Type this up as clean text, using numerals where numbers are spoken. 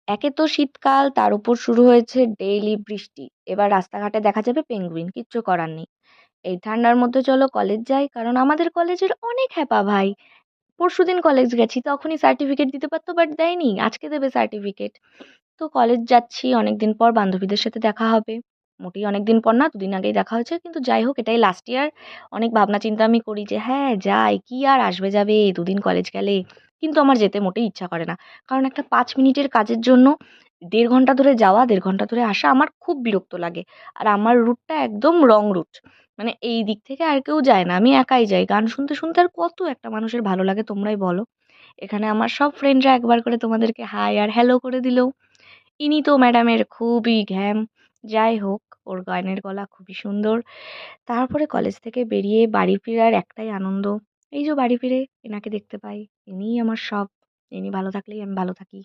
একে তো শীতকাল, তার উপর শুরু হয়েছে ডেইলি বৃষ্টি। এবার রাস্তাঘাটে দেখা যাবে পেঙ্গুইন, কিচ্ছু করার নেই। এই ঠান্ডার মধ্যে চলো কলেজ যাই, কারণ আমাদের কলেজের অনেক হ্যাপা ভাই। পরশুদিন কলেজ গেছি, তখনই সার্টিফিকেট দিতে পারতো, বাট দেয়নি, আজকে দেবে সার্টিফিকেট। তো কলেজ যাচ্ছি, অনেকদিন পর বান্ধবীদের সাথে দেখা হবে। মোটেই অনেকদিন পর না, দুদিন আগেই দেখা হয়েছে, কিন্তু যাই হোক, এটাই লাস্ট ইয়ার। অনেক ভাবনা চিন্তা আমি করি যে হ্যাঁ যাই, কি আর আসবে যাবে দুদিন কলেজ গেলে। কিন্তু আমার যেতে মোটেই ইচ্ছা করে না, কারণ একটা 5 মিনিটের কাজের জন্য 1.5 ঘন্টা ধরে যাওয়া, 1.5 ঘন্টা ধরে আসা আমার খুব বিরক্ত লাগে। আর আমার রুটটা একদম রং রুট, মানে এই দিক থেকে আর কেউ যায় না, আমি একাই যাই গান শুনতে শুনতে। আর কত একটা মানুষের ভালো লাগে তোমরাই বলো। এখানে আমার সব ফ্রেন্ডরা একবার করে তোমাদেরকে হাই আর হ্যালো করে দিল। ইনি তো ম্যাডামের খুবই ঘ্যাম। যাই হোক, ওর গানের গলা খুবই সুন্দর। তারপরে কলেজ থেকে বেরিয়ে বাড়ি ফেরার একটাই আনন্দ, এই যে বাড়ি ফিরে এনাকে দেখতে পাই। ইনিই আমার সব। ইনি ভালো থাকলেই আমি ভালো থাকি।